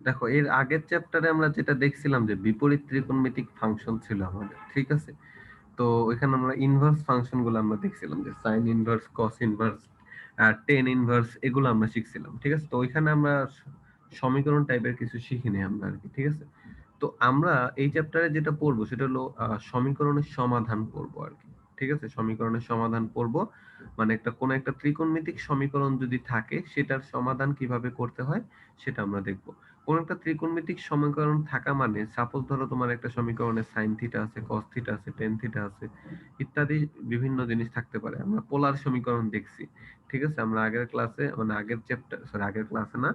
দেখো এর আগের চ্যাপ্টারে আমরা যেটা দেখছিলাম যে বিপরীত ত্রিকোণমিতিক ফাংশন ছিল আমাদের, ঠিক আছে? তো ওইখানে আমরা ইনভার্স ফাংশন গুলো আমরা দেখছিলাম যে sign inverse, cos inverse, ten inverse, এগুলো আমরা শিখছিলাম, ঠিক আছে? তো ওইখানে আমরা সমীকরণ টাইপের কিছু শিখিনি আমরা আর কি, ঠিক আছে? তো আমরা এই চ্যাপ্টারে যেটা পড়বো সেটা হলো সমীকরণের সমাধান পড়বো আর কি, ঠিক আছে? সমীকরণের সমাধান পড়বো, মানে কোন একটা ত্রিকোণমিতিক সমীকরণ যদি থাকে সেটার সমাধান কিভাবে করতে হয় সেটা আমরা দেখবো। কোন একটা ত্রিকোণমিতিক সমীকরণ থাকা মানে, সাপোজ ধরো তোমার একটা সমীকরণে সাইন থিটা আছে, কস থিটা আছে, টেন থিটা আছে, ইত্যাদি বিভিন্ন জিনিস থাকতে পারে। আমরা পোলার সমীকরণ দেখছি, ঠিক আছে? আমরা আগের ক্লাসে, মানে আগের চ্যাপ্টার, সরি আগের ক্লাসে না,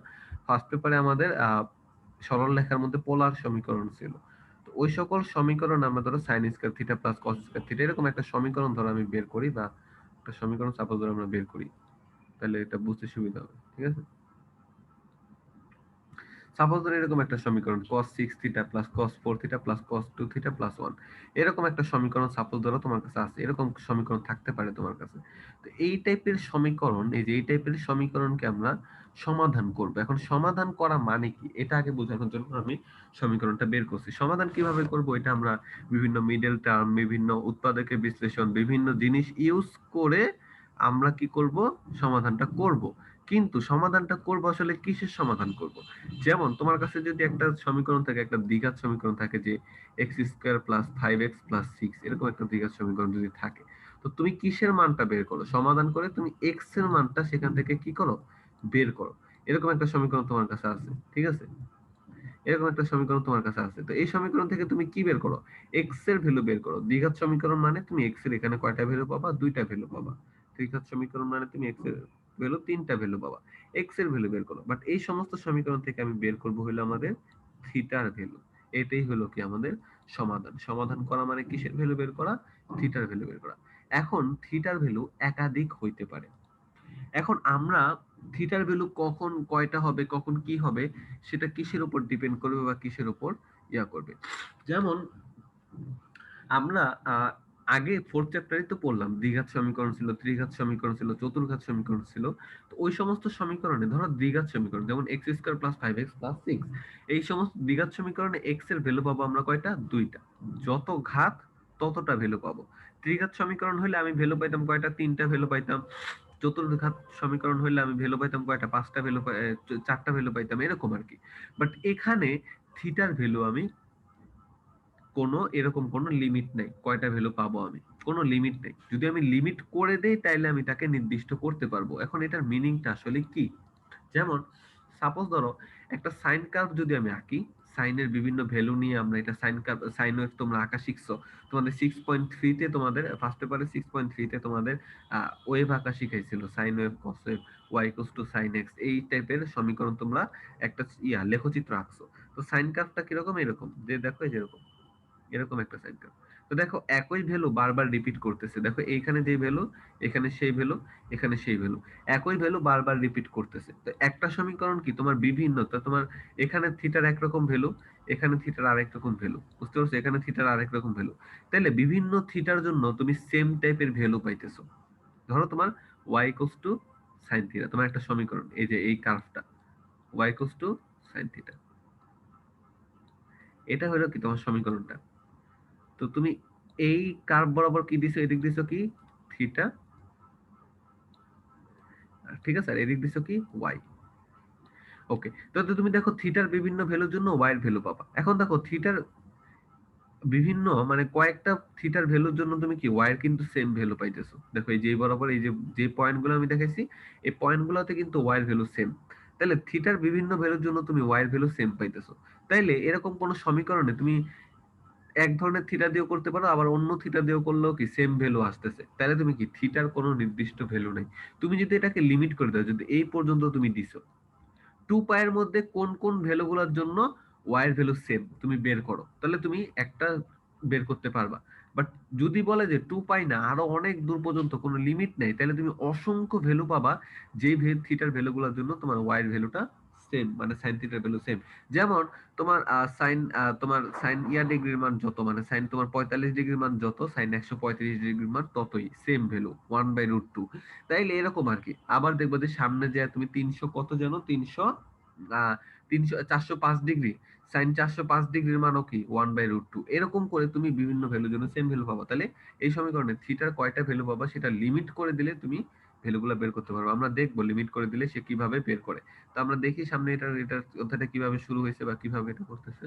ফার্স্ট পেপারে আমাদের সরল রেখার মধ্যে পোলার সমীকরণ ছিল। তো ওই সকল সমীকরণ আমরা ধরো sine square theta plus cos square theta, এরকম একটা সমীকরণ ধরো আমি বের করি, বা একটা সমীকরণ সাপোজ ধরো আমরা বের করি, তাহলে এটা বুঝতে সুবিধা হবে, ঠিক আছে? সাপোজ ধরো এরকম একটা সমীকরণ cos 6 theta plus cos 4 theta plus cos 2 theta plus 1, এরকম একটা সমীকরণ সাপোজ ধরো তোমার কাছে আছে, এরকম সমীকরণ থাকতে পারে তোমার কাছে। তো এই টাইপের সমীকরণ, এই যে এই টাইপের সমীকরণকে আমরা সমাধান করব। এখন সমাধান করা মানে কি এটা আগে বোঝানোর জন্য আমি সমীকরণটা বের করছি। সমাধান কিভাবে করব এটা আমরা বিভিন্ন মিডল টার্ম, বিভিন্ন উৎপাদকের বিশ্লেষণ, বিভিন্ন জিনিস ইউজ করে আমরা কি করব, সমাধানটা করব। কিন্তু সমাধানটা করব আসলে কিসের সমাধান করব? যেমন তোমার কাছে যদি একটা সমীকরণ থাকে, একটা দ্বিঘাত সমীকরণ থাকে যে x square plus five x plus six, এরকম একটা দ্বিঘাত সমীকরণ যদি থাকে, তো তুমি কিসের মানটা বের করো? সমাধান করে তুমি এক্স এর মানটা সেখান থেকে কি করো, বের করো। এরকম একটা সমীকরণ তোমার কাছে আছে, ঠিক আছে? এরকম একটা সমীকরণ তোমার কাছে আছে, তো এই সমীকরণ থেকে তুমি কি বের করো? এক্স এর ভ্যালু বের করো। দ্বিঘাত সমীকরণ মানে তুমি এক্স এর এখানে কয়টা ভ্যালু পাবা? দুইটা ভ্যালু পাবা। ত্রিঘাত সমীকরণ মানে তুমি এক্স এর ভ্যালু তিনটা ভ্যালু পাবা। এক্স এর ভ্যালু বের করো, বাট এই সমস্ত সমীকরণ থেকে আমি বের করব হলো আমাদের থিটার ভ্যালু। এটাই হলো কি আমাদের সমাধান। সমাধান করা মানে কিসের ভ্যালু বের করা? থিটার ভ্যালু বের করা। এখন থিটার ভ্যালু একাধিক হইতে পারে। এখন আমরা থিটার ভ্যালু কখন কয়টা হবে, কখন কি হবে, সেটা কিসের উপর ডিপেন্ড করবে বা কিসের উপর করবে? যেমন আমরা আগে ফোর্থ চ্যাপ্টারে তো পড়লাম দ্বিঘাত সমীকরণ ছিল, ত্রিঘাত সমীকরণ ছিল, চতুর্ঘাত সমীকরণ ছিল। তো ওই সমস্ত সমীকরণে ধরো দ্বিঘাত সমীকরণ যেমন x square plus five x plus six, এই সমস্ত দ্বিঘাত সমীকরণে এক্স এর ভ্যালু পাবো আমরা কয়টা? দুইটা। যত ঘাত ততটা ভ্যালু পাবো। ত্রিঘাত সমীকরণ হলে আমি ভ্যালু পাইতাম কয়টা? তিনটা ভ্যালু পাইতাম। চতুর্ঘাত সমীকরণ হলে আমি ভ্যালু পাইতাম কয়টা? পাঁচটা ভ্যালু, চারটা ভ্যালু পাইতাম, এরকম আর কি। বাট এখানে থিটার ভ্যালু আমি কোনো এরকম কোনো লিমিট নাই কয়টা ভ্যালু পাবো, আমি কোনো লিমিট নেই। যদি আমি লিমিট করে দেই তাইলে আমি তাকে নির্দিষ্ট করতে পারবো। এখন এটার মিনিংটা আসলে কি? যেমন সাপোজ ধরো একটা সাইন কার্ভ যদি আমি আঁকি, সাইনের বিভিন্ন ভ্যালু নিয়ে আমরা এটা সাইন কার্ভ, সাইন ওয়েভ তোমরা আঁকা শিখছো। তোমাদের 6.3 তে, তোমাদের ফার্স্ট পেপারে 6.3 তে তোমাদের ওয়েভ আঁকা শিখাইছিল, sine wave, cos wave, Y equals to sine X, এই টাইপের সমীকরণ তোমরা একটা লেখচিত্র আঁকছো। তো সাইন কার্ভটা কিরকম? এরকম, যে দেখো এই যেরকম এরকম একটা সাইন কার্ভ। তো দেখো একই ভ্যালু বারবার রিপিট করতেছে, দেখো এইখানে যে ভ্যালু, এখানে সেই ভ্যালু, এখানে সেই ভ্যালু, একই ভ্যালু বারবার রিপিট করতেছে। তো একটা সমীকরণ কি তোমার বিভিন্ন, তো তোমার এখানে থিটার একরকম ভ্যালু, এখানে থিটার আরেক রকম ভ্যালু, বুঝতে পারছো? এখানে থিটার আরেক রকম ভ্যালু। তাহলে বিভিন্ন থিটার জন্য তুমি সেম টাইপের ভ্যালু পাইতেছো। ধরো তোমার y equals to sin theta, তোমার একটা সমীকরণ, এই যে এই কার্ভটা y equals to sin theta, এটা হলো কি তোমার সমীকরণটা। তো তুমি এই কার্ভ বরাবর কি দিছো? এদিক দিছো কি থিটা, ঠিক আছে? আর এদিক দিছো কি ওয়াই। ওকে, তো তো তুমি দেখো থিটার বিভিন্ন ভ্যালুর জন্য ওয়াই এর ভ্যালু পাবা। এখন দেখো থিটার বিভিন্ন মানে কয়েকটা থিটার ভ্যালুর জন্য তুমি কি ওয়াই এর কিন্তু সেম ভ্যালু পাইতেছো। দেখো এই যে এই বরাবর এই যে যে পয়েন্টগুলো আমি দেখাইছি, এই পয়েন্টগুলোতে কিন্তু ওয়াই এর ভ্যালু সেম। তাহলে থিটার বিভিন্ন ভ্যালুর জন্য তুমি ওয়াই এর ভ্যালু সেম পাইতেছো। তাইলে এরকম কোন সমীকরণে তুমি এক ধরনের থিটা দিয়েও করতে পারো, আবার অন্য থিটা দিয়েও করলেও কি সেম ভ্যালু আসতেছে। তাহলে তুমি কি থিটার কোনো নির্দিষ্ট ভ্যালু নাই। তুমি যদি এটাকে লিমিট করে দাও, যদি এই পর্যন্ত তুমি দিছো, টু পায়ের মধ্যে কোন কোন ভ্যালুগুলোর জন্য ওয়াই এর ভ্যালু সেম তুমি বের করো, তাহলে তুমি একটা বের করতে পারবা। বাট যদি বলে যে টু পাই না, আরো অনেক দূর পর্যন্ত কোনো লিমিট নেই, তাহলে তুমি অসংখ্য ভ্যালু পাবা যে থিটার ভ্যালুগুলোর জন্য তোমার ওয়াই এর ভ্যালুটা সেম, মানে সাইন থিটার ভ্যালু সেম। যেমন তোমার সাইন ডিগ্রির মান যত, মানে সাইন তোমার 45 ডিগ্রির মান যত, সাইন 135 ডিগ্রির মান ততই সেম ভ্যালু, 1/√2। তাইলে এরকম আর কি। আবার দেখবো যে সামনে যে তুমি 300 কত জানো, 300 405 ডিগ্রি, সাইন 405 ডিগ্রির মানও কি 1/√2। এরকম করে তুমি বিভিন্ন ভ্যালুর জন্য সেম ভ্যালু পাবা। তাহলে এই সমীকরণে থিটার কয়টা ভ্যালু পাবা সেটা লিমিট করে দিলে তুমি ভ্যালুগুলো বের করতে পারবে। আমরা দেখবো লিমিট করে দিলে সে কিভাবে বের করে। তো আমরা দেখি সামনে এটার অধ্যায়টা কিভাবে শুরু হয়েছে বা কিভাবে এটা করতেছে।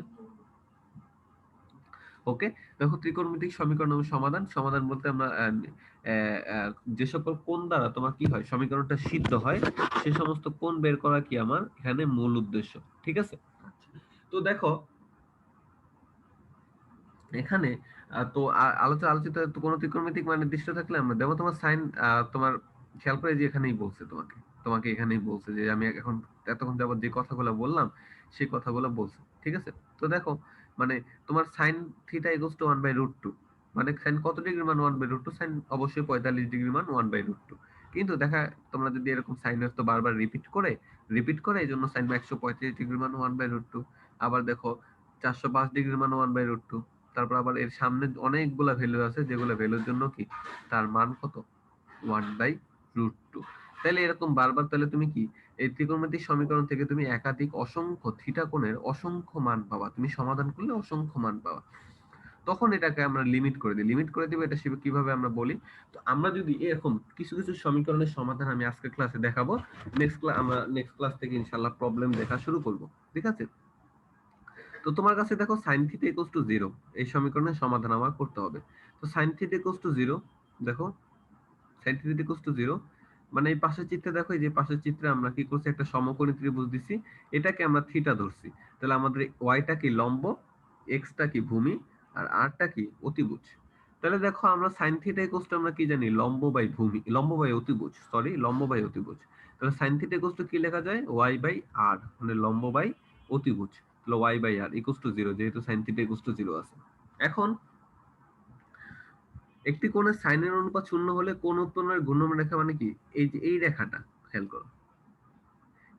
ওকে, দেখো ত্রিকোণমিতিক সমীকরণ সমাধান। সমাধান বলতে আমরা যে সকল কোণ দ্বারা তোমার কি হয় সমীকরণটা সিদ্ধ হয় সে সমস্ত কোণ বের করা কি আমার এখানে মূল উদ্দেশ্য। ঠিক আছে, তো দেখো এখানে আলোচিত তো কোনো ত্রিকোণমিতিক মান নির্দিষ্ট থাকলে আমরা দেখো তোমার সাইন তোমার খেয়াল করে যে এখানেই বলছে তোমাকে এখানেই বলছে যে আমি এখন এতক্ষণ যাবত যে কথাগুলো বললাম সেই কথাগুলো বলছে। ঠিক আছে, তো দেখো মানে তোমার সাইন থিটা ইকুয়ালস টু 1/√2, মানে সাইন কত ডিগ্রি মান 1/√2, সাইন অবশ্যই 45 ডিগ্রি মান 1/√2। কিন্তু দেখা তোমরা যদি এরকম সাইন তো বারবার রিপিট করে এই জন্য সাইন 135 ডিগ্রি মান 1/√2। আবার দেখো 405 ডিগ্রি মান 1/√2। তারপর আবার এর সামনে অনেকগুলা ভ্যালু আছে যেগুলো ভ্যালুর জন্য কি তার মান কত 1/√2। তাহলে এরকম বারবার তাহলে তুমি কি এই ত্রিকোণমিতিক সমীকরণ থেকে তুমি একাধিক অসংখ্য থিটা কোণের অসংখ্য মান পাবা, তুমি সমাধান করলে অসংখ্য মান পাবা। তখন এটাকে আমরা লিমিট করে দিই। লিমিট করে দিব এটা কিভাবে আমরা বলি। তো আমরা যদি এরকম কিছু কিছু সমীকরণের সমাধান আমি আজকের ক্লাসে দেখাবো। আমরা নেক্সট ক্লাস থেকে ইনশাআল্লাহ প্রবলেম দেখা শুরু করব। ঠিক আছে, তো তোমার কাছে দেখো sin থিটা ইকুয়ালস টু 0, এই সমীকরণের সমাধান আমার করতে হবে। তো sin থিটা ইকুয়ালস টু 0, দেখো sin থিটা ইকুয়ালস টু 0 মানে এই পাশের চিত্রে দেখো, এই যে পাশের চিত্রে আমরা কি করছি একটা সমকোণী ত্রিভুজ দিছি, এটাকে আমরা থিটা ধরছি। তাহলে আমাদের ওয়াইটা কি লম্ব, এক্সটা কি ভূমি, আর আরটা কি অতিভুজ। তাহলে দেখো আমরা sin থিটা ইকুয়ালস টু আমরা কি জানি লম্ব বাই অতিভুজ। তাহলে sin থিটা ইকুয়ালস টু কি লেখা যায় y বাই r, মানে লম্ব বাই অতিভুজ। তাহলে y by r equals to 0, যেহেতু sin থিটা ইকুয়ালস টু 0 আছে। এখন একটি কোণের সাইনের অনুপাত 0 হলে কোণ উৎপন্নের ঘূর্ণন রেখা মানে কি এই যে এই রেখাটা খেয়াল করো,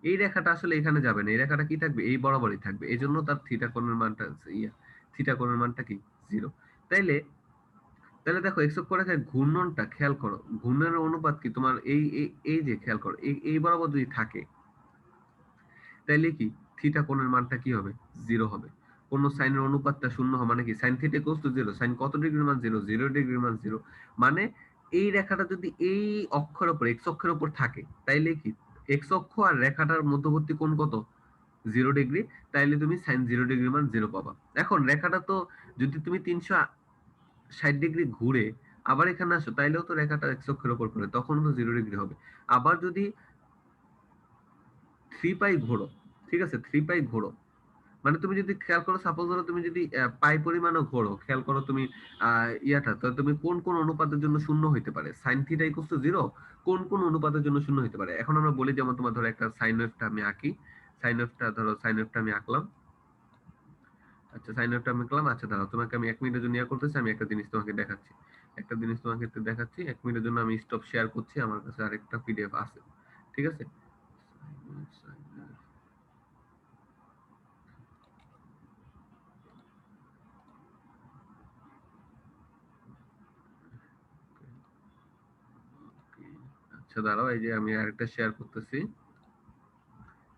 এই রেখাটা আসলে এখানে যাবে না, এই রেখাটা কি থাকবে এই বরাবরই থাকবে। এই জন্য তার থিটা কোণের মানটা কি 0। তাইলে তাহলে দেখো এক্স অক্ষ রেখায় ঘূর্ণনটা খেয়াল করো, ঘূর্ণনের অনুপাত কি তোমার এই এই এই যে খেয়াল করো এই বরাবর যদি থাকে তাইলে কি থিটা কোণের মানটা কি হবে 0 হবে। কোন সাইনের অনুপাতটা 0 হবে মানে কি sine theta equals to 0, sine কত ডিগ্রির মান 0, 0 ডিগ্রির মান 0। মানে এই রেখাটা যদি এই অক্ষের উপর এক্স অক্ষের উপর থাকে তাইলে কি এক্স অক্ষ আর রেখাটার মধ্যবর্তী কোণ কত 0 ডিগ্রি, তাইলে তুমি সাইন 0 ডিগ্রির মান 0 পাবা। এখন রেখাটা তো যদি তুমি 360 ডিগ্রি ঘুরে আবার এখানে আসো তাইলেও তো রেখাটা এক্স অক্ষের উপর পড়ে, তখন তো 0 ডিগ্রি হবে। আবার যদি 3 পাই ঘোরো, ঠিক আছে 3 পাই ঘোরো, মানে তুমি যদি খেয়াল করো সাপোজ ধরো তুমি যদি পাই পরিমাণও ঘোরো, খেয়াল করো তুমি ইয়াটা তো তুমি কোন কোন অনুপাতের জন্য শূন্য হইতে পারে সাইন থিটা ইকুয়ালস টু 0, কোন কোন অনুপাতের জন্য শূন্য হইতে পারে। এখন আমরা বলি যেমন তোমার ধরো একটা সাইন ওয়েভটা আমি আঁকি, সাইন ওয়েভটা আমি আঁকলাম। আচ্ছা সাইন ওয়েভটা আমি আঁকলাম। আচ্ছা দাঁড়াও তোমাকে আমি 1 মিনিটের জন্য ইয়া করতেছি, আমি একটা জিনিস তোমাকে দেখাচ্ছি। 1 মিনিটের জন্য আমি স্টপ শেয়ার করছি, আমার কাছে আরেকটা পিডিএফ আছে। ঠিক আছে, আচ্ছা দাঁড়াও এই যে আমি আরেকটা শেয়ার করতেছি,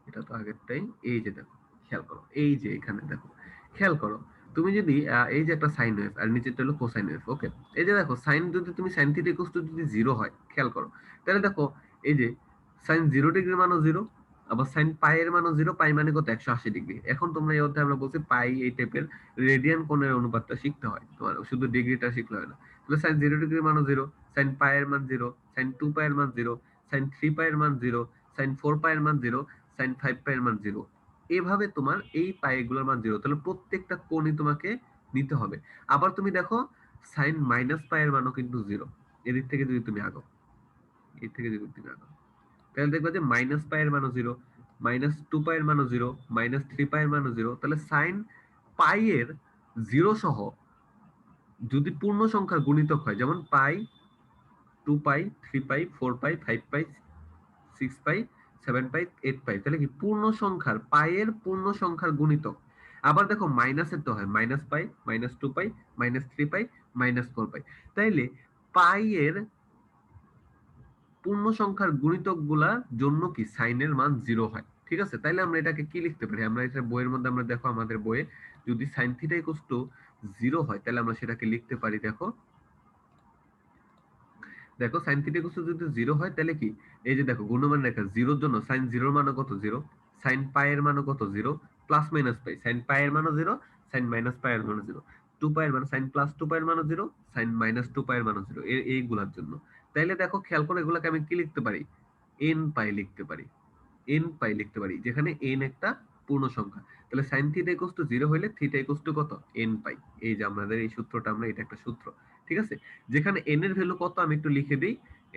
এটা তো আগেরটাই। এই যে দেখো খেয়াল করো, এই যে এখানে দেখো খেয়াল করো, তুমি যদি এই যে একটা সাইন ওয়েভ আর নিচেরটা হলো কোসাইন ওয়েভ। ওকে, এই যে দেখো সাইন যদি তুমি সাইন থিটা ইকুয়ালস টু যদি 0 হয় খেয়াল করো, তাহলে দেখো এই যে সাইন 0 ডিগ্রির মানও 0, আবার সাইন পাই এর মানও 0। পাই মানে কত 180 ডিগ্রি। এখন তোমরা এই অধ্যায়ে আমরা বলছি পাই এই টাইপের রেডিয়ান কোণের অনুপাতটা শিখতে হয়, তোমার শুধু ডিগ্রিটা শিখলে হয় না। তাহলে সাইন 0 ডিগ্রির মানও 0, সাইন পাই এর মান 0, সাইন 2 পাই এর মান 0, সাইন 3 পাই এর মান 0, সাইন 4 পাই এর মান 0, সাইন 5 পাই এর মান 0। এভাবে তোমার এই পাই গুলোর মান 0, তাহলে প্রত্যেকটা কোণই তোমাকে নিতে হবে। আবার তুমি দেখো সাইন মাইনাস পাই এর মানও কিন্তু 0। এদিক থেকে যদি তুমি আগাও, এর থেকে যদি তুমি আগাও তাহলে দেখবা যে মাইনাস পাই এর মানও 0, মাইনাস 2 পাই এর মানও 0, মাইনাস 3 পাই এর মানও 0। তাহলে সাইন পাই এর 0 সহ যদি পূর্ণ সংখ্যার গুণিতক হয়, যেমন পাই, 2 পাই, 3 পাই, 4 পাই, 5 পাই, 6 পাই, 7 পাই, 8 পাই, তাহলে কি পূর্ণ সংখ্যার পাইয়ের পূর্ণ সংখ্যার গুণিতক। আবার দেখো মাইনাসের তো হয় মাইনাস পাই, মাইনাস 2 পাই, মাইনাস 3 পাই, মাইনাস 4 পাই। তাইলে পাইয়ের পূর্ণ সংখ্যার গুণিতক গুলার জন্য কি সাইনের মান 0 হয়। ঠিক আছে, তাইলে আমরা এটাকে কি লিখতে পারি? আমরা এটা বইয়ের মধ্যে আমরা দেখো আমাদের বইয়ে যদি sin থিটা ইকুয়ালস টু 0 হয় তাহলে আমরা সেটাকে লিখতে পারি। দেখো দেখো sin থিটা ইকুয়ালস টু যদি 0 হয় তাহলে কি, এই যে দেখো গুণমান রেখা 0 এর জন্য sin 0 এর মান কত 0, sin পাই এর মান কত 0, প্লাস মাইনাস পাই sin পাই এর মান 0, sin মাইনাস পাই এর মান 0, 2 পাই এর মান sin প্লাস 2 পাই এর মান 0, sin মাইনাস 2 পাই এর মান 0, এইগুলোর জন্য। তাইলে দেখো খেয়াল করে এগুলোকে আমি কি লিখতে পারি? n পাই লিখতে পারি, n পাই লিখতে পারি, যেখানে n একটা পূর্ণ সংখ্যা। তাহলে sin থিটা ইকুয়ালস টু 0 হলে থিটা ইকুয়ালস টু কত? n পাই। এই যে আমাদের এই সূত্রটা, আমরা এটা একটা সূত্র, ঠিক আছে। যেখানে n এর ভ্যালু কত আমি একটু লিখে দেই।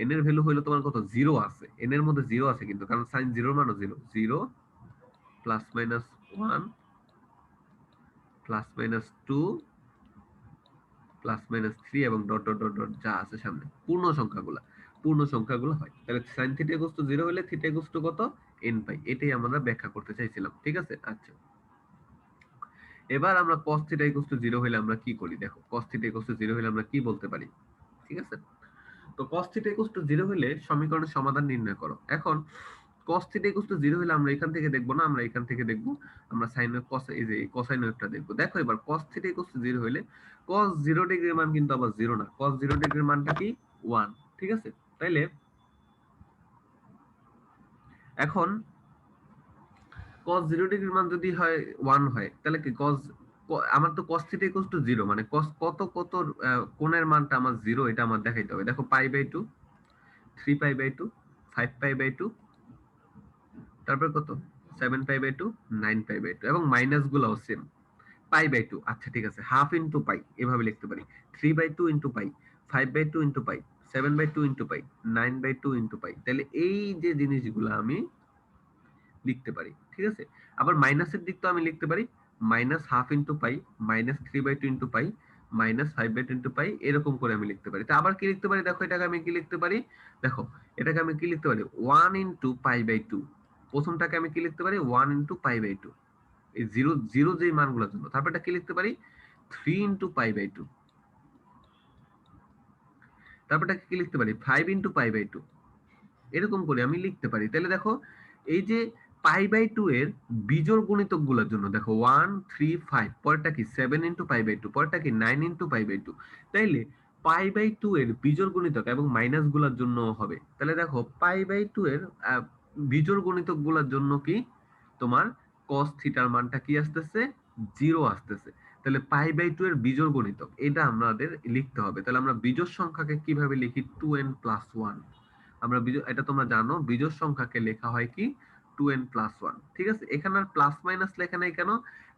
n এর ভ্যালু হলো তোমার কত? 0 আছে, n এর মধ্যে 0 আছে কিন্তু, কারণ sin 0 এর মানও 0, 0 plus minus 1 plus minus 2 plus minus 3 এবং ডট ডট ডট ডট যা আছে সামনে পূর্ণ সংখ্যাগুলো হয়। তাহলে sin থিটা ইকুয়ালস টু 0 হলে থিটা ইকুয়ালস টু কত? n পাই। এটাই আমরা ব্যাখ্যা করতে চাইছিলাম, ঠিক আছে। আচ্ছা, এবার আমরা cos থিটা ইকুয়ালস টু 0 হলে আমরা কি করি? দেখো cos থিটা ইকুয়ালস টু 0 হলে আমরা কি বলতে পারি, ঠিক আছে। তো cos থিটা ইকুয়ালস টু 0 হলে সমীকরণের সমাধান নির্ণয় করো। এখন cos থিটা ইকুয়ালস টু 0 হলে আমরা এখান থেকে দেখব না, আমরা এখান থেকে দেখব, আমরা sin ওয়েভ cos, এই যে কোসাইন ওয়েভটা দেখব। দেখো এবার cos থিটা ইকুয়ালস টু 0 হলে cos 0 ডিগ্রির মান কিন্তু আবার 0 না, cos 0 ডিগ্রির মানটা কি? 1, ঠিক আছে। তাইলে এখন cos 0 ডিগ্রির মান যদি হয় 1 হয় তাহলে কি আমার তো cos থিটা ইকুয়ালস টু 0, মানে cos কত কোণের মানটা আমার 0 এটা আমার দেখাইতে হবে। দেখো pi by 2, 3 pi by 2, 5 pi by 2, তারপর কত 7 পাই বাই 2, 9 পাই বাই 2 এবং মাইনাস গুলাও সেম পাই বাই 2। আচ্ছা ঠিক আছে, হাফ ইনটু পাই এভাবে লিখতে পারি, 3 by 2 into pi, 5 by 2 into pi, 7 by 2 into pi, 9 by 2 into pi. তাহলে এই যে জিনিসগুলো আমি লিখতে পারি, ঠিক আছে। আবার মাইনাসের দিক তো আমি লিখতে পারি মাইনাস হাফ ইন্টু পাই, মাইনাস 3/2 ইন্টু পাই, মাইনাস 5/2 ইন্টু পাই, এরকম করে আমি লিখতে পারি। তো আবার কি লিখতে পারি? দেখো এটাকে আমি কি লিখতে পারি, দেখো এটাকে আমি কি লিখতে পারি 1 ইন্টু পাই বাই 2। প্রথমটাকে আমি কি লিখতে পারি 1 ইন্টু পাই বাই 2, এই জিরো জিরো যে মানগুলোর জন্য। তারপর এটা কি লিখতে পারি 3 ইন্টু পাই বাই 2, তারপর এটা কি লিখতে পারি 5 ইন্টু পাই বাই 2, এরকম করে আমি লিখতে পারি। তাহলে দেখো এই যে পাই বাই 2 এর বিজোড় গুণিতক গুলোর জন্য দেখো 1 3 5, পরেরটা কি 7 ইনটু পাই বাই 2, পরেরটা কি 9 ইনটু পাই বাই 2। তাইলে পাই বাই 2 এর বিজোড় গুণিতক এবং মাইনাস গুলোর জন্য হবে। তাহলে দেখো পাই বাই 2 এর বিজোড় গুণিতক গুলোর জন্য কি তোমার cos থিটার মানটা কি আসতেছে 0 আসতেছে। তাহলে পাই বাই 2 এর বিজোড় গুণিতক এটা আমাদের লিখতে হবে। তাহলে আমরা বিজোড় সংখ্যাকে কিভাবে লিখি 2n প্লাস 1। আমরা এটা তোমরা জানো বিজোড় সংখ্যাকে লেখা হয় কি 2n প্লাস 1, ঠিক আছে। এখানে আর প্লাস মাইনাস লেখা নাই কেন?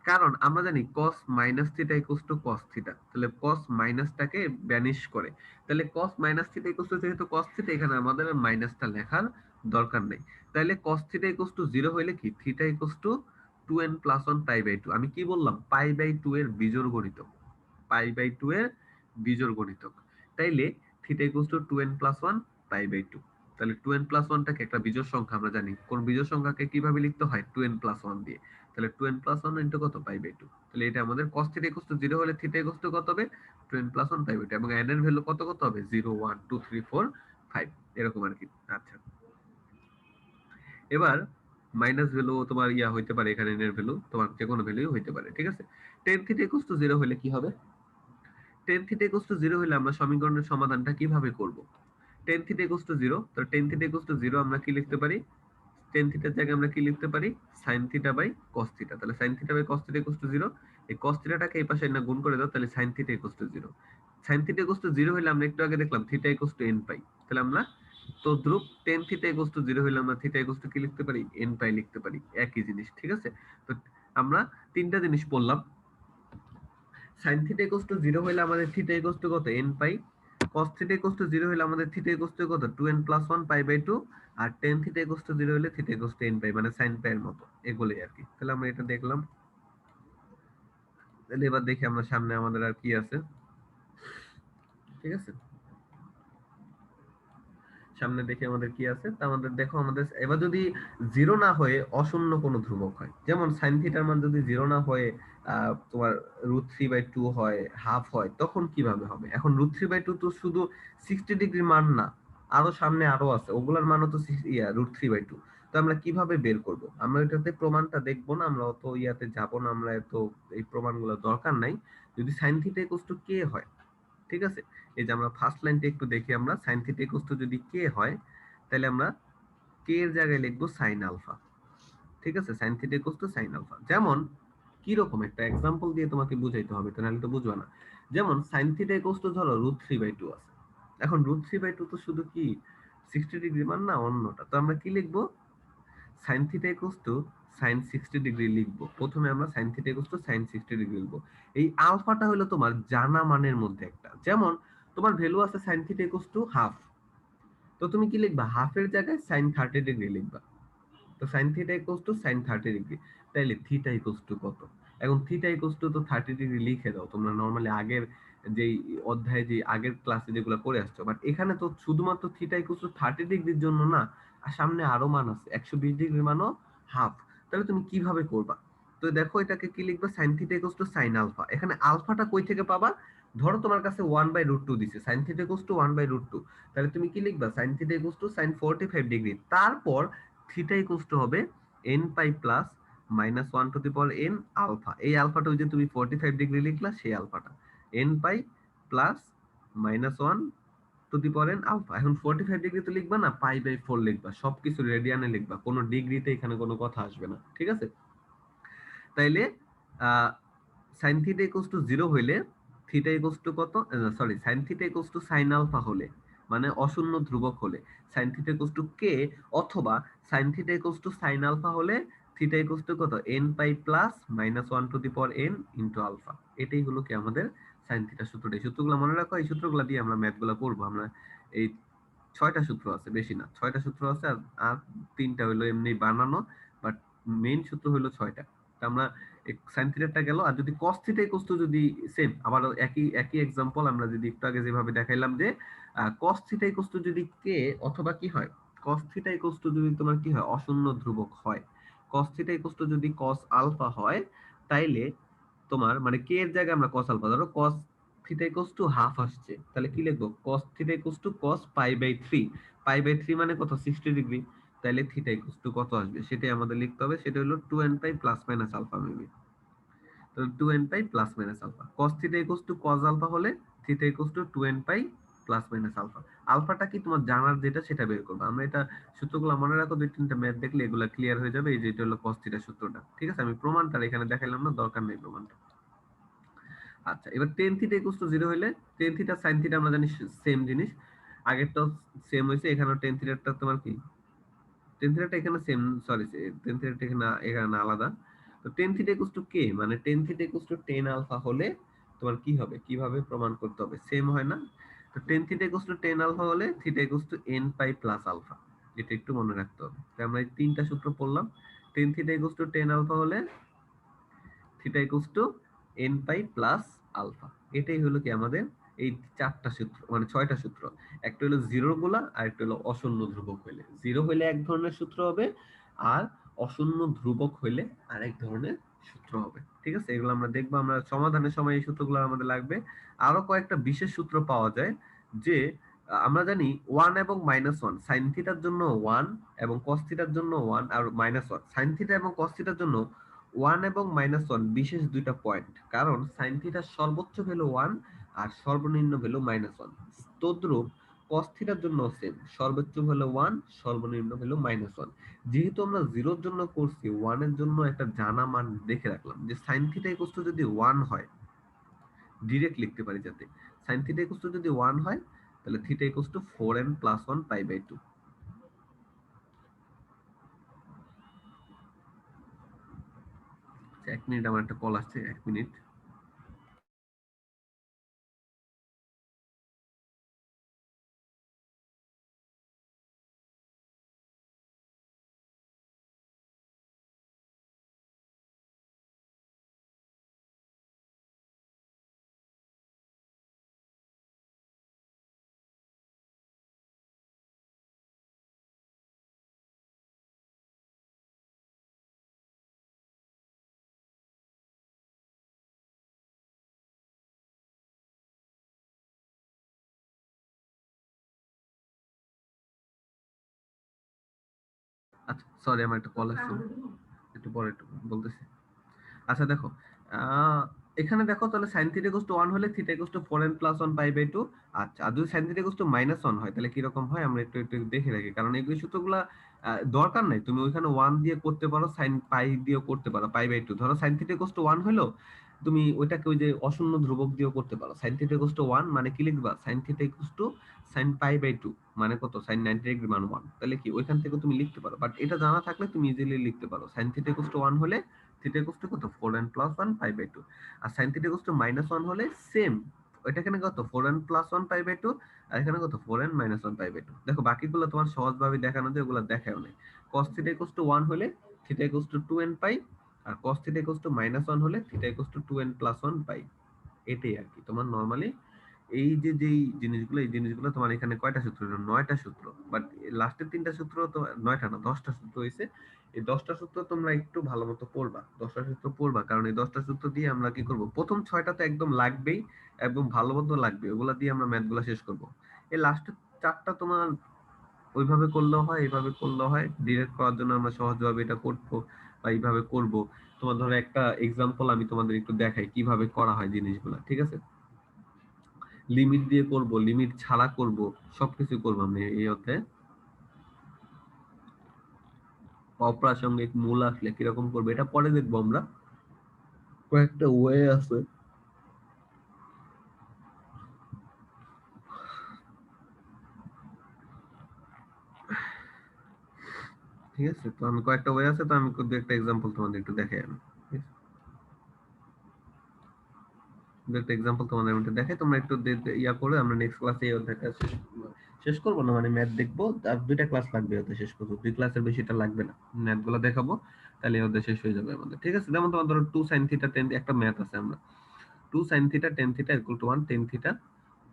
কারণ আমরা জানি cos minus theta equals to cos theta, তাহলে cos মাইনাসটাকে ব্যানিশ করে। তাহলে cos minus theta equals two যেহেতু cos থিটা, এখানে আমাদের মাইনাসটা লেখার দরকার নেই। তাহলে cos থিটা ইকুয়ালস টু 0 হইলে কি theta equals to 2n plus 1 pi by 2। আমি কি বললাম পাই বাই 2 এর বিজোড় গণিতক, পাই বাই 2 এর বিজোড় গণিতক। তাইলে theta equals to 2n plus 1 pi by 2। তাহলে 2n প্লাস 1 টাকে একটা বিজোড় সংখ্যা, আমরা জানি কোন বিজোড় সংখ্যাকে কিভাবে লিখতে হয় 2n প্লাস 1 দিয়ে। তাহলে 2n প্লাস 1 ইনটু কত পাই বাই 2। তাহলে এটা আমাদের cos থিটা ইকুয়ালস টু 0 হলে থিটা ইকুয়ালস টু কত হবে 2n প্লাস 1 পাই বাই 2 এবং n এর ভ্যালু কত কত হবে 0 1 2 3 4 5 এরকম আর কি। আচ্ছা, এবার মাইনাস ভ্যালু তোমার ইয়া হইতে পারে, এখানে n এর ভ্যালু তোমার যে কোনো ভ্যালু হইতে পারে, ঠিক আছে। tan থিটা ইকুয়ালস টু 0 হলে কি হবে? tan থিটা ইকুয়ালস টু 0 হলে আমরা সমীকরণের সমাধানটা কিভাবে করব? tan থিটা ইকুয়ালস টু 0, তো tan থিটা ইকুয়ালস টু 0 আমরা কি লিখতে পারি? tan থিটার জায়গায় আমরা কি লিখতে পারি sin theta by cos theta. তাহলে sin theta by cos theta equals to 0, এই cos থিটাটাকে এই পাশে না গুণ করে দাও, তাহলে sin theta equals to 0। sin theta equals to 0 হলে আমরা একটু আগে দেখলাম থিটা ইকুয়ালস টু n পাই। তাহলে আমরা তো ধ্রুব tan থিটা ইকুয়ালস টু 0 হলে আমরা থিটা ইকুয়ালস টু কি লিখতে পারি n পাই লিখতে পারি, একই জিনিস, ঠিক আছে। তো আমরা তিনটা জিনিস পড়লাম। sin থিটা ইকুয়ালস টু 0 হলে আমাদের থিটা ইকুয়ালস টু কত n pi, cos theta equals to 0 হলে আমাদের থিটা ইকুয়ালস টু কত 2n প্লাস 1 পাই বাই 2, আর tan থিটা ইকুয়ালস টু 0 হলে theta equals to n pi, মানে sin পাই এর মতো, এগুলোই আর কি। তাহলে আমরা এটা দেখলাম। তাহলে এবার দেখি আমরা সামনে আমাদের আর কি আছে, ঠিক আছে। সামনে দেখি আমাদের কি আছে। তা আমাদের দেখো আমাদের এবার যদি 0 না হয়ে অশূন্য কোনো ধ্রুবক হয়, যেমন sin থিটার মান যদি 0 না হয়ে তোমার √3/2 হয়, হাফ হয়, তখন কিভাবে হবে? এখন √3/2 তো শুধু 60 ডিগ্রি মান না, আরো সামনে আরো আছে, ওগুলার মানও তো √3/2। তো আমরা কিভাবে বের করব? আমরা এটাতে প্রমাণটা দেখব না, আমরা অত ইয়াতে যাব না, আমরা এত এই প্রমাণগুলো দরকার নাই। যদি sin θ k হয়, ঠিক আছে? এই যে আমরা ফার্স্ট লাইনটা একটু দেখি, আমরা sin θ যদি k হয়, তাহলে আমরা k এর জায়গায় লিখব sin আলফা। ঠিক আছে? sin θ sin alpha. যেমন কি রকম একটা एग्जांपल দিয়ে তোমাকে বুঝাইতে হবে, তা নাহলে তো বুঝবা না। যেমন sin θ ধরো √3/2 আছে। এখন √3/2 তো শুধু কি 60 ডিগ্রি মান না, অন্যটা। তো আমরা কি লিখব? sin θ sin 60 ডিগ্রি লিখব। প্রথমে আমরা sin θ sin 60 ডিগ্রি লিখব। এই আলফাটা হলো তোমার জানা মানের মধ্যে একটা। যেমন তোমার ভ্যালু আছে sin θ হাফ। তো তুমি কি লিখবা? হাফ এর জায়গায় sin 30 ডিগ্রি লিখবা। তো sin θ sin 30 ডিগ্রি। তাইলে θ কত? এখন θ তো 30 ডিগ্রি লিখে দাও। তোমরা নরমালি আগের যেই অধ্যায়ে যে আগের ক্লাসে যেগুলো করে আসছো, বাট এখানে তো শুধুমাত্র θ 30 ডিগ্রির জন্য না, আর সামনে আরো মান আছে 120 ডিগ্রির মানও হাফ। তাহলে তুমি কিভাবে করবা? তো দেখো এটাকে কি লিখবা? sin θ sin alpha. এখানে আলফাটা কই থেকে পাবা? ধরো তোমার কাছে 1/√2 দিছে, sin θ 1/√2। তাহলে তুমি কি লিখবা? sin θ sin 45 degree. তারপর থিটা ইকুয়ালস টু হবে n pi plus minus 1 to the power n alpha. এই আলফাটা ওই যে তুমি 45 ডিগ্রি লিখলা, সেই আলফাটা n pi plus minus 1 to the power n alpha. এখন 45 ডিগ্রি তো লিখবা না, পাই বাই 4 লিখবা, সবকিছু রেডিয়ানে লিখবা, কোনো ডিগ্রিতে এখানে কোনো কথা আসবে না। ঠিক আছে? তাইলে sin থিটা ইকুয়ালস টু 0 হইলে থিটা ইকুয়ালস টু কত? Sorry, sin theta equals to sin alpha হলে, মানে অশূন্য ধ্রুবক হলে sin theta equals to k, অথবা sin theta equals to sin alpha হলে থিটা ইকুয়ালস টু কত? n pi plus minus 1 to the power n into alpha. এটাই হলো কি আমাদের sin থিটা সূত্রটা। এই সূত্রগুলো মনে রাখো, এই সূত্রগুলো দিয়ে আমরা ম্যাথগুলো করব। আমরা এই 6টা সূত্র আছে, বেশি না, 6টা সূত্র আছে, আর 3টা হলো এমনি বানানো, বাট মেইন সূত্র হলো 6টা। আমরা sin থিটাটা গেল। আর যদি cos থিটা ইকুয়ালস টু যদি সেম, আবার একই একই एग्जांपल আমরা যদি একটু আগে যেভাবে দেখাইলাম যে cos থিটা ইকুয়ালস টু যদি k, অথবা কি হয়, cos থিটা ইকুয়ালস টু যদি তোমার কি হয়, অশূন্য ধ্রুবক হয়, cos থিটা ইকুয়ালস টু যদি cos আলফা হয়, তাইলে তোমার মানে k এর জায়গায় আমরা cos আলফা, ধরো cos theta equals to half আসছে, তাহলে কি লিখবো? cos theta equals to cos pi by 3। Pi by 3 মানে কত? 60 ডিগ্রি। তাহলে থিটা ইকুয়ালস টু কত আসবে সেটাই আমাদের লিখতে হবে। সেটা হলো 2n pi plus minus alpha maybe. তাহলে 2n pi plus minus alpha. cos theta equals to cos alpha হলে theta equals to 2n pi plus minus alpha. আলফাটা কি তোমার জানার যেটা, সেটা বের করবে। আমরা এটা সূত্রগুলো মনে রাখো, দুই তিনটা ম্যাথ দেখলে এগুলা ক্লিয়ার হয়ে যাবে। এই যে এটা হলো cos থিটা সূত্রটা। ঠিক আছে? আমি প্রমাণটা এখানে দেখাইলাম না, দরকার নেই প্রমাণটা। আচ্ছা, এবার tan থিটা ইকুয়ালস টু 0 হইলে tan থিটা sin থিটা আমরা জানি সেম জিনিস, আগেরটাও সেম হইছে, এখানেও tan থিটাটা তোমার কি, tan থিটাটা এখানে সেম, সরি tan থিটাটা এখানে আলাদা। তো tan theta equals to k, মানে tan theta equals to tan alpha হলে তোমার কি হবে, কিভাবে প্রমাণ করতে হবে, সেম হয় না? তো tan theta equals to tan alpha হলে theta equals to n pi plus alpha. এটা একটু মনে রাখতে হবে। তো আমরা এই তিনটা সূত্র পড়লাম। tan theta equals to tan alpha হলে theta equals to n pi plus alpha. এটাই হলো কি আমাদের এই চারটা সূত্র, মানে 6টা সূত্র। একটা হলো জিরো গুলা, আর একটা হলো অশূন্য ধ্রুবক হইলে। জিরো হইলে এক ধরনের সূত্র হবে, আর অশূন্য ধ্রুবক হইলে আরেক ধরনের সূত্র হবে। ঠিক আছে? এগুলো আমরা দেখবো, আমরা সমাধানের সময় এই সূত্রগুলো আমাদের লাগবে। আরো কয়েকটা বিশেষ সূত্র পাওয়া যায়, যে আমরা জানি 1 এবং -1, sin থিটার জন্য 1 এবং cos থিটার জন্য 1 আর -1, sin থিটা এবং cos থিটার জন্য 1 এবং -1 বিশেষ দুইটা পয়েন্ট। কারণ sin থিটার সর্বোচ্চ ভ্যালু 1 আর সর্বনিম্ন ভ্যালু -1। তদ্রূপ cos থিটার জন্য সেম, সর্বোচ্চ ভ্যালু 1, সর্বনিম্ন ভ্যালু -1। যেহেতু আমরা 0 এর জন্য করছি, 1 এর জন্য একটা জানা মান দেখে রাখলাম, যে sin থিটা ইকুয়ালস টু যদি 1 হয়, ডিরেক্ট লিখতে পারি যাতে sin থিটা ইকুয়ালস টু যদি 1 হয়, তাহলে theta equals to 4n plus 1 pi by 2। 1 minute, আমার একটা কল আসছে, 1 মিনিট। আচ্ছা সরি, আমার একটা কল আসছে, একটু পরে একটু বলতেছি। আচ্ছা দেখো, আহ, এখানে দেখো তাহলে সাইন থিটা ইকুয়াল টু 1 হলে theta equal to 4n plus 1 pi by 2। আচ্ছা, আর যদি সাইন থিটা ইকুয়াল টু -1 হয় তাহলে কি রকম হয় আমরা একটু একটু দেখে রাখি, কারণ এগুলো সূত্রগুলা দরকার নাই, তুমি ওইখানে 1 দিয়ে করতে পারো, সাইন পাই দিয়েও করতে পারো, পাই বাই 2। ধরো সাইন থিটা ইকুয়াল টু 1 হলো, তুমি ওইটাকে ওই যে অশূন্য ধ্রুবক দিয়েও করতে পারো। সাইন থিটা ইকুয়াল টু 1 মানে কি লিখবা, sine theta equal to sine pi by 2 মানে কত, সাইন 90 ডিগ্রি মান 1। তাহলে কি ওইখান থেকে তুমি লিখতে পারো, বাট এটা জানা থাকলে তুমি ইজিলি লিখতে পারো। সাইন থিটা ইকুয়াল টু 1 হলে থিটা ইকুয়াল টু কত, 4n প্লাস 1 পাই বাই 2। আর sin থিটা ইকুয়াল টু -1 হলে সেম, ওইটা এখানে কত 4n প্লাস 1 পাই বাই 2, আর এখানে কত 4n মাইনাস 1 পাই বাই 2। দেখো বাকিগুলো তোমার সহজভাবে দেখানো যায়, ওগুলো দেখাও নাই। cos থিটা ইকুয়াল টু 1 হলে theta equal to 2n pi, আর cos থিটা ইকুয়াল টু -1 হলে theta equal to 2n plus 1 pi. এটাই আর কি তোমার নরমালি এই যে যেই জিনিসগুলো, এই জিনিসগুলো তোমার এখানে কয়টা সূত্র, 9টা সূত্র, বাট লাস্টের 3টা সূত্র তো 9টা না, 10টা সূত্র হয়েছে। এই 10টা সূত্র তোমরা একটু ভালো মতো পড়বা, 10টা সূত্র পড়বা, কারণ এই 10টা সূত্র দিয়ে আমরা কি করব, প্রথম 6টা তো একদম লাগবেই, একদম ভালো মতো লাগবে, ওগুলা দিয়ে আমরা ম্যাথ গুলা শেষ করব। এই লাস্টের 4টা তোমার ওইভাবে করলেও হয়, এইভাবে করলেও হয়, ডিরেক্ট করার জন্য আমরা সহজভাবে এটা করবো বা এইভাবে করব। তোমার ধরো একটা এক্সাম্পল আমি তোমাদের একটু দেখাই কিভাবে করা হয় জিনিসগুলা, ঠিক আছে? লিমিট দিয়ে করব, লিমিট ছাড়া করব, সবকিছু করব আমরা এই অধ্যায়ে। অপ্রাসঙ্গিক মূল আসলে কিরকম করবো এটা পরে দেখবো আমরা, কয়েকটা ওয়ে আছে। ঠিক আছে, তো আমি কয়েকটা ওয়ে আছে, তো আমি দু একটা এক্সাম্পল তোমাদের একটু দেখাই আমি, ঠিক আছে? দু একটা এক্সাম্পল তোমাদের আমি একটু দেখাই, তোমরা একটু ইয়া করে আমরা নেক্সট ক্লাসে এই অধ্যায়টা শেষ শেষ করবো না, মানে ম্যাথ দেখবো। আর 2টা ক্লাস লাগবে ওতে শেষ করবো, 2 ক্লাসের বেশিটা লাগবে না, ম্যাথ গুলো দেখাবো, তাহলে এই অধ্যায় শেষ হয়ে যাবে আমাদের। ঠিক আছে, যেমন তোমার ধরো 2 sin থিটা 10, একটা ম্যাথ আছে আমরা 2 sin theta 10 theta equal to 1 10 theta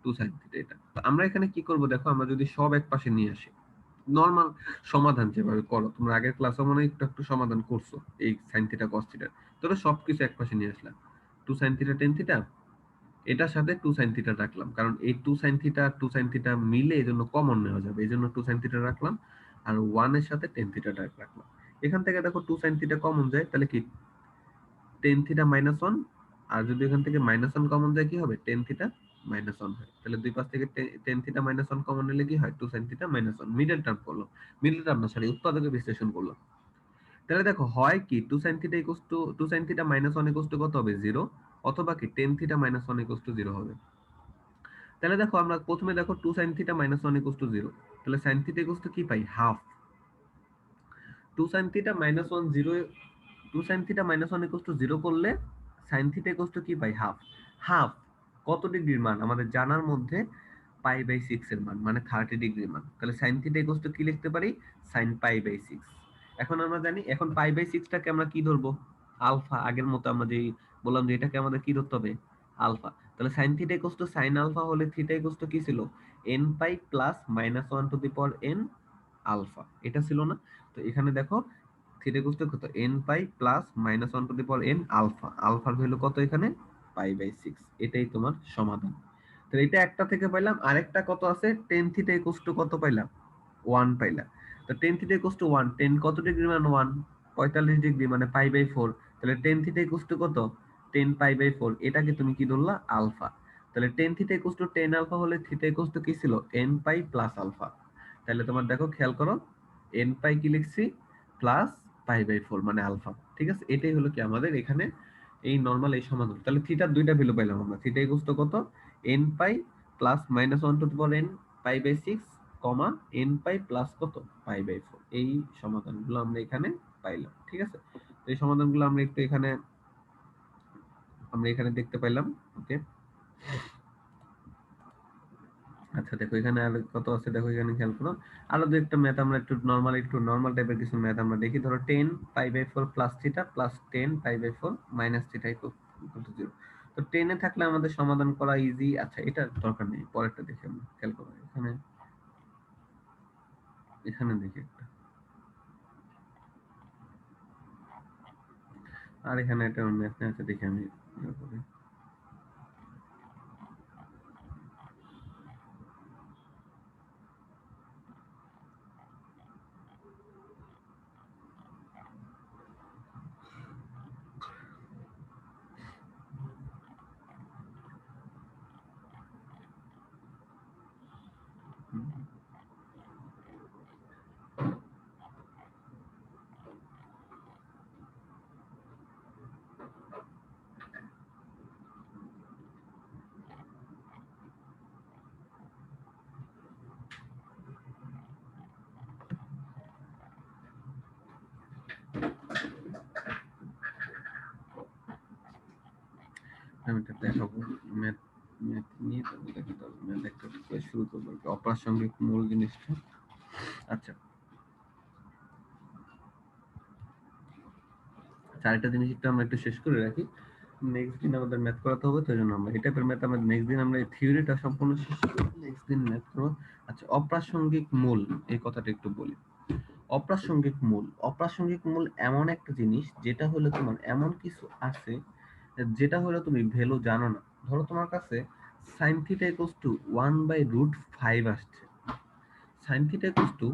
2 sin theta. এটা তো আমরা এখানে কি করব দেখো, আমরা যদি সব এক পাশে নিয়ে আসি, নরমাল সমাধান যেভাবে করো তোমরা, আগের ক্লাসে মনে হয় একটু একটু সমাধান করছো এই sin থিটা cos থিটা, তোরা সবকিছু এক পাশে নিয়ে আসলাম। 2 sin থিটা 10 থিটা, এটার সাথে 2 sin থিটা রাখলাম, কারণ এই 2 sin থিটা 2 sin থিটা মিলে এই জন্য কমন নেওয়া যাবে, এই জন্য 2 sin থিটা রাখলাম। আর 1 এর সাথে 10 থিটা রাখলাম। এখান থেকে দেখো 2 sin থিটা কমন যায়, তাহলে কি 10 থিটা মাইনাস 1, আর যদি এখান থেকে মাইনাস 1 কমন যায় কি হবে, 10 থিটা মাইনাস 1 হয়। তাহলে দুই পাশ থেকে 10 থিটা মাইনাস 1 কমন নিলে কি হয়, 2 sin theta minus 1, middle term করলো, মিডল টার্ম না সরি, উৎপাদকে বিশ্লেষণ করলাম। তাহলে দেখো হয় কি 2 sin theta equals two 2 sin theta minus 1 equals to কত হবে, 0, অথবা কি 10 থিটা মাইনাস 1 ইকুয়ালস টু 0 হবে। তাহলে দেখো আমরা প্রথমে দেখো 2 sin theta minus 1 equals to 0, তাহলে sin থিটা ইকুয়ালস টু কি pi, half. 2 sin theta minus 1 0, 2 sin theta minus 1 equals to 0 করলে sin থিটা ইকুয়ালস টু কি পাই, হাফ। হাফ কত ডিগ্রির মান আমাদের জানার মধ্যে, পাই বাই 6 এর মান, মানে 30 ডিগ্রির মান। তাহলে sin থিটা ইকুয়ালস টু কি লিখতে পারি, sin পাই বাই 6। এখন আমরা জানি, এখন পাই বাই 6 টাকে আমরা কি ধরবো, আলফা। আগের মতো আমরা যেই বললাম যে এটাকে আমাদের কি ধরতে হবে, আলফা। তাহলে sin theta equals to sin alpha হলে থিটা ইকুয়ালস টু কি ছিল, n pi plus minus 1 to the power n alpha, এটা ছিল না? তো এখানে দেখো থিটা ইকুয়ালস টু কত, n pi plus minus 1 to the power n alpha, আলফার ভ্যালু কত এখানে, পাই বাই 6। এটাই তোমার সমাধান। তাহলে এটা একটা থেকে পাইলাম, আরেকটা কত আছে, tan থিটা ইকুয়ালস টু কত পাইলাম, 1 পাইলাম। তো tan থিটা ইকুয়ালস টু 1, 10 কত ডিগ্রি মান 1, 45 ডিগ্রি, মানে পাই বাই 4। তাহলে tan থিটা ইকুয়ালস টু কত, 10 পাই বাই 4, এটাকে তুমি কি ধরলা, আলফা। তাহলে tan theta equals to 10 alpha হলে থিটা ইকুয়ালস টু কি ছিল, n পাই প্লাস আলফা। তাহলে তোমার দেখো খেয়াল করো, n পাই কি লিখছি, প্লাস পাই বাই 4 মানে আলফা। ঠিক আছে, এটাই হলো কি আমাদের এখানে এই নরমাল এই সমাধান। তাহলে থিটার দুইটা ভ্যালু পাইলাম আমরা, থিটা ইকুয়ালস টু কত, n pi plus minus 1 to the power n pi by 6, comma n pi plus কত, পাই বাই 4। এই সমাধানগুলো আমরা এখানে পাইলাম। ঠিক আছে, তো এই সমাধানগুলো আমরা একটু এখানে দেখতে পাইলাম। ওকে, আচ্ছা দেখো এখানে আর কত আছে, দেখো এখানে খেয়াল করো, আরো দু একটা ম্যাথ আমরা একটু নরমাল টাইপের কিছু ম্যাথ আমরা দেখি। ধরো 10 pi by 4 plus theta plus 10 pi by 4 minus theta equal to 0। তো 10 এ থাকলে আমাদের সমাধান করা ইজি। আচ্ছা এটা দরকার নেই, পরেরটা দেখি আমরা, খেয়াল করো এখানে, দেখি একটা, আর এখানে একটা ম্যাথ আছে, দেখি আমি ইয়ে করি। আমি এটা দেখাবো ম্যাথ ম্যাথ নিয়ে তারপর দেখাতে হবে। ম্যাথ একটা করে শুরু করবো আর কি, অপ্রাসঙ্গিক মূল জিনিসটা। আচ্ছা, চারটা জিনিস একটু আমরা একটু শেষ করে রাখি, নেক্সট দিন আমাদের ম্যাথ করাতে হবে, তো জন্য আমরা এই টাইপের ম্যাথ আমরা নেক্সট দিন আমরা থিওরিটা সম্পূর্ণ শেষ করে নেক্সট দিন ম্যাথ করবো। আচ্ছা, অপ্রাসঙ্গিক মূল এই কথাটা একটু বলি। অপ্রাসঙ্গিক মূল, অপ্রাসঙ্গিক মূল এমন একটা জিনিস যেটা হলো তোমার এমন কিছু আছে যেটা হলো তুমি ভ্যালু জানো না। ধরো তোমার কাছে সাইন থিটা ইকুয়ালস টু 1/√5 আসছে, সাইন থিটা ইকুয়ালস টু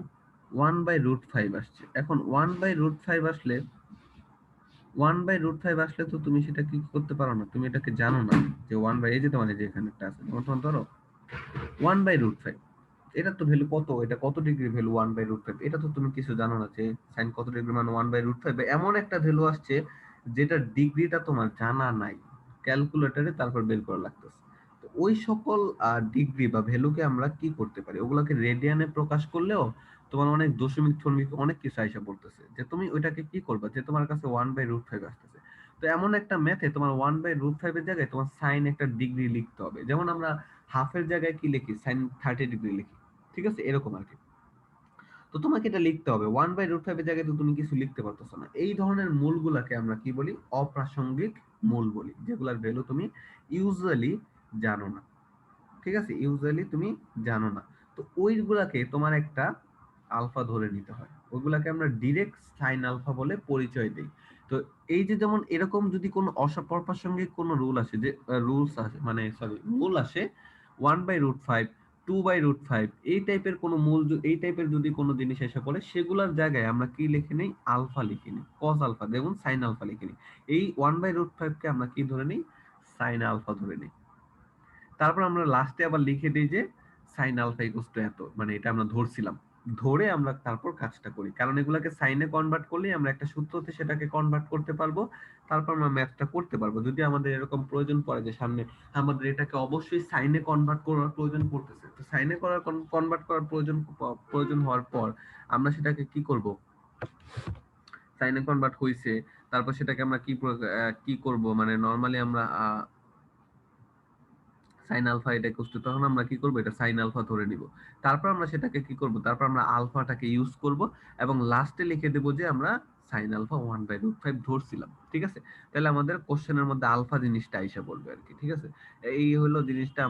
1/√5 আসছে। এখন 1/√5 আসলে 1/√5 আসলে তো তুমি সেটা কি করতে পারো না, তুমি এটাকে জানো না যে 1 বাই, এই যে তোমার এই যে এখানে একটা আছে, যেমন তোমার ধরো 1/√5, এটা তো ভ্যালু কত, এটা কত ডিগ্রি ভ্যালু 1/√5, এটা তো তুমি কিছু জানো না যে সাইন কত ডিগ্রি মানে 1/√5, এমন একটা ভ্যালু আসছে যেটা ডিগ্রিটা তোমার জানা নাই, ক্যালকুলেটরে তারপর বের করা লাগতেছে। তো ওই সকল ডিগ্রি বা ভ্যালুকে আমরা কি করতে পারি, ওগুলোকে রেডিয়ানে প্রকাশ করলেও তোমার অনেক দশমিক ফশমিক অনেক কিছু আইসা পড়তেছে, যে তুমি ওইটাকে কি করবা, যে তোমার কাছে 1/√5 আসতেছে। তো এমন একটা ম্যাথে তোমার 1/√5 এর জায়গায় তোমার সাইন একটা ডিগ্রি লিখতে হবে, যেমন আমরা হাফের জায়গায় কি লিখি, সাইন 30 ডিগ্রি লিখি, ঠিক আছে, এরকম আর কি। তো তোমাকে এটা লিখতে হবে, 1/√5 এর জায়গায় তো তুমি কিছু লিখতে পারতেছো না। এই ধরনের মূলগুলাকে আমরা কি বলি, অপ্রাসঙ্গিক মূল বলি, যেগুলার ভ্যালু তুমি ইউজুয়ালি জানো না, ঠিক আছে, ইউজুয়ালি তুমি জানো না। তো ওইগুলাকে তোমার একটা আলফা ধরে নিতে হয়, ওইগুলাকে আমরা ডিরেক্ট সাইন আলফা বলে পরিচয় দেই। তো এই যে যেমন এরকম যদি কোনো অপ্রাসঙ্গিক কোনো রুল আসে, যে রুলস আসে মানে সরি মূল আসে 1/√5, 2/√5, এই টাইপের কোনো মূল এই টাইপের যদি কোনো জিনিস এসে পড়ে, সেগুলোর জায়গায় আমরা কি লিখে নেই, আলফা লিখে নিই, কস আলফা, দেখুন সাইন আলফা লিখে নিই। এই 1/√5 কে আমরা কি ধরে নিই, সাইন আলফা ধরে নিই। তারপর আমরা লাস্টে আবার লিখে দিই যে সাইন আলফা ইকুয়ালস টু এত, মানে এটা আমরা ধরছিলাম, ধরে আমরা তারপর কাজটা করি, কারণ এগুলাকে সাইনে কনভার্ট করলেই আমরা একটা সূত্রতে সেটাকে কনভার্ট করতে পারবো, তারপর আমরা ম্যাথটা করতে পারবো। যদি আমাদের এরকম প্রয়োজন পড়ে যে সামনে আমাদের এটাকে অবশ্যই সাইনে কনভার্ট করার প্রয়োজন পড়তেছে, তো সাইনে করার কনভার্ট করার প্রয়োজন হওয়ার পর আমরা সেটাকে কি করব, সাইনে কনভার্ট হইছে, তারপর সেটাকে আমরা কি করব, মানে নরমালি আমরা সাইন আলফা এটা ইকুয়ালস টু, তখন আমরা কি করব, এটা সাইন আলফা ধরে নিব। তারপর আমরা সেটাকে কি করব, তারপর আমরা আলফাটাকে ইউজ করব এবং লাস্টে লিখে দেব যে আমরা সাইন আলফা 1/√5 ধরছিলাম, ঠিক আছে। তাহলে আমাদের কোশ্চেনের মধ্যে আলফা জিনিসটা আইসা পড়বে আর কি, ঠিক আছে। এই হলো জিনিসটা,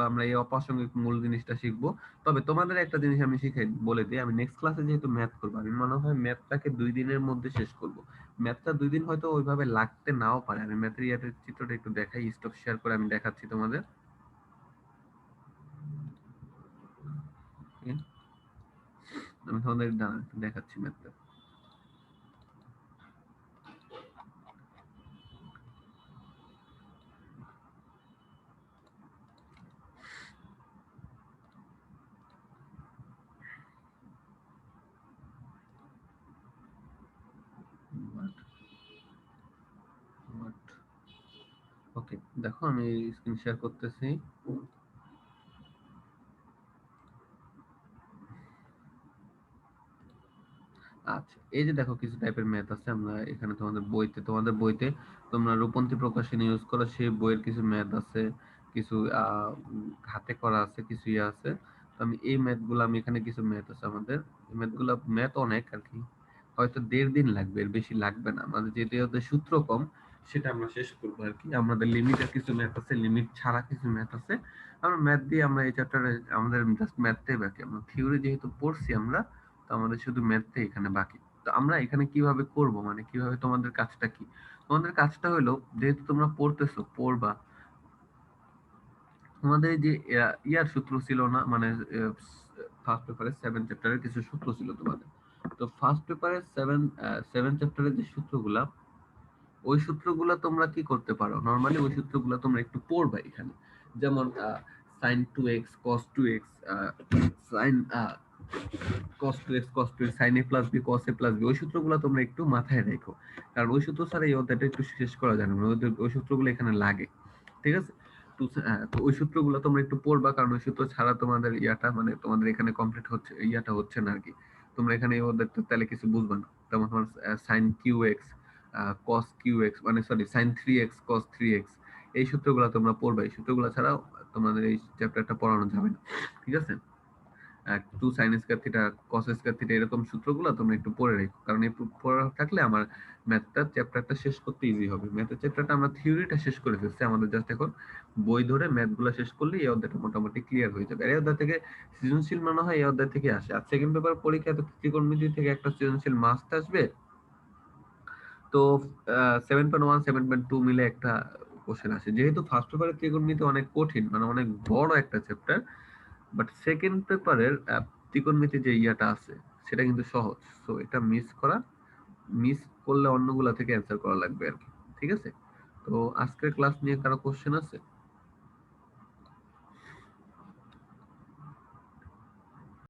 আমরা এই অপ্রাসঙ্গিক মূল জিনিসটা শিখবো। তবে তোমাদের একটা জিনিস আমি শিখাই বলে দিই, আমি নেক্সট ক্লাসে যেহেতু ম্যাথ করবো, আমি মনে হয় ম্যাথটাকে 2 দিনের মধ্যে শেষ করব। ম্যাথটা 2 দিন হয়তো ওইভাবে লাগতে নাও পারে, আমি ম্যাথের ইয়াদের চিত্রটা একটু দেখাই, স্টপ শেয়ার করে আমি দেখাচ্ছি তোমাদের। হুম, আমি তোমাদের দেখাচ্ছি ম্যাথটা। ওকে, দেখো আমি স্ক্রিন শেয়ার করতেছি। আচ্ছা, এই যে দেখো কিছু টাইপের ম্যাথ আছে, আমরা এখানে তোমাদের বইতে তোমরা রূপন্তি প্রকাশনী ইউজ করো, সেই বইয়ের কিছু ম্যাথ আছে, কিছু হাতে করা আছে, কিছু ইয়ে আছে। তো আমি এই ম্যাথ গুলো, আমি এখানে কিছু ম্যাথ আছে আমাদের, এই ম্যাথ গুলো ম্যাথ অনেক আর কি, হয়তো 1.5 দিন লাগবে, এর বেশি লাগবে না, আমাদের যেহেতু ওদের সূত্র কম, সেটা আমরা শেষ করবো আর কি। আমাদের লিমিটের কিছু ম্যাথ আছে, লিমিট ছাড়া কিছু ম্যাথ আছে, আমরা ম্যাথ দিয়ে আমরা এই চ্যাপ্টারে আমাদের জাস্ট ম্যাথটাই বাকি, আমরা থিওরি যেহেতু পড়ছি আমরা, তো আমাদের শুধু ম্যাথটাই এখানে বাকি। তো আমরা এখানে কিভাবে করব, মানে কিভাবে, তোমাদের কাজটা কি, তোমাদের কাজটা হলো, যেহেতু তোমরা পড়বা, তোমাদের এই যে ইয়ার সূত্র ছিল না, মানে ফার্স্ট পেপারে 7 চ্যাপ্টারের কিছু সূত্র ছিল তোমাদের। তো ফার্স্ট পেপারে সেভেন চ্যাপ্টারের যে সূত্রগুলা, ওই সূত্রগুলা তোমরা কি করতে পারো, নরমালি ওই সূত্রগুলা তোমরা একটু পড়বা এখানে, যেমন sine 2x cos 2x, sine cos 2x cos 2x, sin a plus b cos a plus b, ওই সূত্রগুলো তোমরা একটু মাথায় রেখো, কারণ ওই সূত্র ছাড়া এই অধ্যায়টা একটু শেষ করা যায় না, ওই সূত্রগুলো এখানে লাগে, ঠিক আছে। তো ওই সূত্রগুলো তোমরা একটু পড়বা, কারণ ওই সূত্র ছাড়া তোমাদের ইয়াটা, মানে তোমাদের এখানে কমপ্লিট হচ্ছে, ইয়াটা হচ্ছে না আর কি। তোমরা এখানে এই অধ্যায়টা তাহলে কিছু বুঝবা না, যেমন তোমার sin Q X cos Q X, মানে sorry sin 3x cos 3x, এই সূত্রগুলো তোমরা পড়বে, এই সূত্রগুলো ছাড়া তোমাদের এই চ্যাপ্টারটা পড়ানো যাবে না, ঠিক আছে? 2 sin square theta cos square theta এরকম সূত্রগুলো তোমরা একটু পড়ে রেখো, কারণ এই পড়া থাকলে আমার ম্যাথটা চ্যাপ্টারটা শেষ করতে ইজি হবে। ম্যাথের চ্যাপ্টারটা আমরা থিওরিটা শেষ করে ফেলছি, আমাদের জাস্ট এখন বই ধরে ম্যাথগুলো শেষ করলে এই অধ্যায়টা মোটামুটি ক্লিয়ার হয়ে যাবে। আর এই অধ্যায় থেকে সৃজনশীল মনে হয় এই অধ্যায় থেকে আসে। আর সেকেন্ড পেপার পরীক্ষায় তো ত্রিকোণমিতি থেকে একটা সৃজনশীল মাস্ট আসবে। তো 7.1 7.2 মিলে একটা কোশ্চেন আসে। যেহেতু ফার্স্ট পেপারের ত্রিকোণমিতি অনেক কঠিন, মানে অনেক বড় একটা চ্যাপ্টার, বাট সেকেন্ড পেপারের ত্রিকোণমিতি যে ইয়াটা আছে সেটা কিন্তু সহজ। সো এটা মিস করলে অন্যগুলা থেকে অ্যান্সার করা লাগবে আর কি, ঠিক আছে? তো আজকের ক্লাস নিয়ে কারো কোশ্চেন আছে?